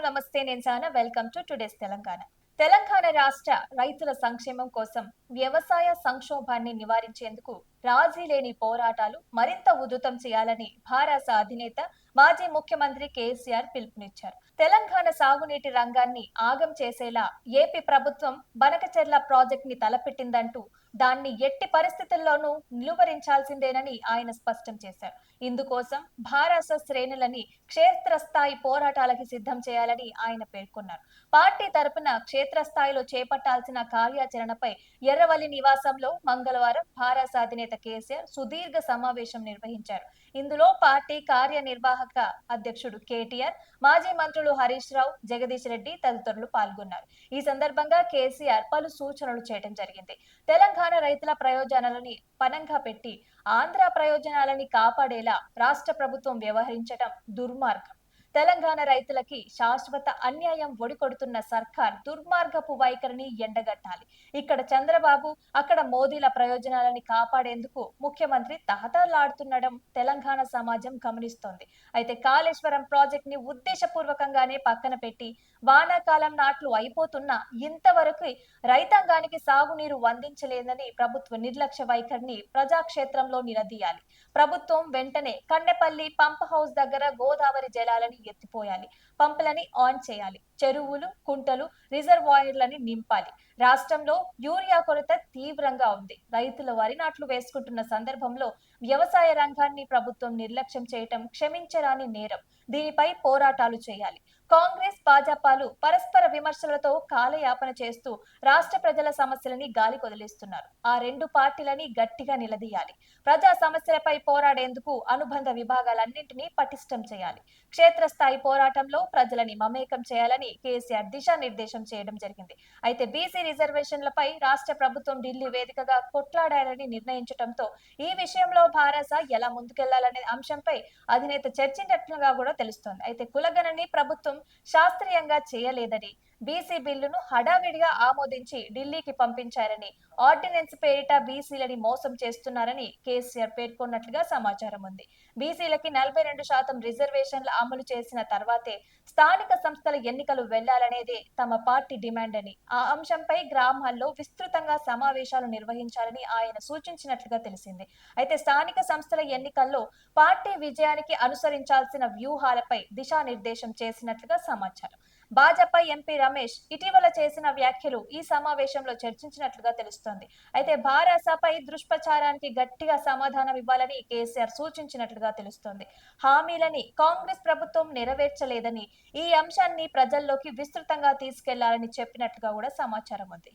నమస్తే. నేను సానా. Welcome to today's Telangana. Telangana రాష్ట్ర రైతుల సంక్షేమం కోసం వ్యవసాయ సంక్షోభాన్ని నివారించేందుకు రాజీ లేని పోరాటాలు మరింత ఉధృతం చేయాలని భారత అధినేత మాజీ ముఖ్యమంత్రి కేసీఆర్ పిలుపునిచ్చారు. తెలంగాణ సాగునీటి రంగాన్ని ఆగం చేసేలా ఏపీ ప్రభుత్వం బనకచెర్ల ప్రాజెక్ట్ ని తలపెట్టిందంటూ దాన్ని ఎట్టి పరిస్థితుల్లోనూ నిలువరించాల్సిందేనని ఆయన స్పష్టం చేశారు. ఇందుకోసం భారత శ్రేణులని క్షేత్రస్థాయి పోరాటాలకి సిద్ధం చేయాలని ఆయన పేర్కొన్నారు. పార్టీ తరపున క్షేత్రస్థాయిలో చేపట్టాల్సిన కార్యాచరణపై ఎర్రవల్లి నివాసంలో మంగళవారం భారత అధినేత కేసీఆర్ సుదీర్ఘ సమావేశం నిర్వహించారు. ఇందులో పార్టీ కార్యనిర్వాహక అధ్యక్షుడు కేటీఆర్, మాజీ మంత్రులు హరీష్ రావు, జగదీష్ రెడ్డి తదితరులు పాల్గొన్నారు. ఈ సందర్భంగా కేసీఆర్ పలు సూచనలు చేయడం జరిగింది. తెలంగాణ రైతుల ప్రయోజనాలని పనంగా పెట్టి ఆంధ్ర ప్రయోజనాలని కాపాడేలా రాష్ట్ర ప్రభుత్వం వ్యవహరించడం దుర్మార్గం. తెలంగాణ రైతులకి శాశ్వత అన్యాయం ఒడికొడుతున్న సర్కార్ దుర్మార్గపు వైఖరిని ఎండగట్టాలి. ఇక్కడ చంద్రబాబు, అక్కడ మోదీల ప్రయోజనాలని కాపాడేందుకు ముఖ్యమంత్రి తహతలాడుతుండడం తెలంగాణ సమాజం గమనిస్తోంది. అయితే కాళేశ్వరం ప్రాజెక్ట్ ని ఉద్దేశపూర్వకంగానే పక్కన పెట్టి వానాకాలం నాట్లు అయిపోతున్నా ఇంతవరకు రైతాంగానికి సాగునీరు అందించలేదని ప్రభుత్వ నిర్లక్ష్య వైఖరిని ప్రజాక్షేత్రంలో నిలదీయాలి. ప్రభుత్వం వెంటనే కన్నెపల్లి పంప్ హౌస్ దగ్గర గోదావరి జలాలని ఎత్తిపోయాలి. పంపులని ఆన్ చేయాలి. చెరువులు, కుంటలు, రిజర్వాయర్లని నింపాలి. రాష్ట్రంలో యూరియా కొరత తీవ్రంగా ఉంది. రైతులు వరి నాట్లు వేసుకుంటున్న సందర్భంలో వ్యవసాయ రంగాన్ని ప్రభుత్వం నిర్లక్ష్యం చేయటం క్షమించరాని నేరం. దీనిపై పోరాటాలు చేయాలి. కాంగ్రెస్, భాజపాలు పరస్పర విమర్శలతో కాలయాపన చేస్తూ రాష్ట్ర ప్రజల సమస్యలని గాలి కొదిలిస్తున్నారు. ఆ రెండు పార్టీలని గట్టిగా నిలదీయాలి. ప్రజా సమస్యలపై పోరాడేందుకు అనుబంధ విభాగాలన్నింటినీ పటిష్టం చేయాలి. క్షేత్రస్థాయి పోరాటంలో ప్రజలని మమేకం చేయాలని కేసీఆర్ దిశానిర్దేశం చేయడం జరిగింది. అయితే బీసీ రిజర్వేషన్లపై రాష్ట్ర ప్రభుత్వం ఢిల్లీ వేదికగా కొట్లాడాలని నిర్ణయించడంతో ఈ విషయంలో భారత ఎలా ముందుకెళ్లాలనే అంశంపై అధినేత చర్చించినట్లుగా కూడా తెలుస్తోంది. అయితే కులగణని ప్రభుత్వం శాస్త్రీయంగా చేయలేదని, బీసీ బిల్లును హడావిడిగా ఆమోదించి ఢిల్లీకి పంపించారని, ఆర్డినెన్స్ పేరిట బీసీలని మోసం చేస్తున్నారని కేసీఆర్ పేర్కొన్నట్లుగా సమాచారం ఉంది. బీసీలకి 42% రిజర్వేషన్లు అమలు చేసిన తర్వాతే స్థానిక సంస్థల ఎన్నికలు వెళ్లాలనేదే తమ పార్టీ డిమాండ్ అని, ఆ అంశంపై గ్రామాల్లో విస్తృతంగా సమావేశాలు నిర్వహించాలని ఆయన సూచించినట్లుగా తెలిసింది. అయితే స్థానిక సంస్థల ఎన్నికల్లో పార్టీ విజయానికి అనుసరించాల్సిన వ్యూహాలపై దిశానిర్దేశం చేసినట్లుగా సమాచారం. భాజపా ఎంపీ రమేష్ ఇటీవల చేసిన వ్యాఖ్యలు ఈ సమావేశంలో చర్చించినట్లుగా తెలుస్తోంది. అయితే భారాసపై దుష్ప్రచారానికి గట్టిగా సమాధానం ఇవ్వాలని కేసీఆర్ సూచించినట్లుగా తెలుస్తోంది. హామీలని కాంగ్రెస్ ప్రభుత్వం నెరవేర్చలేదని, ఈ అంశాన్ని ప్రజల్లోకి విస్తృతంగా తీసుకెళ్లాలని చెప్పినట్లుగా కూడా సమాచారం ఉంది.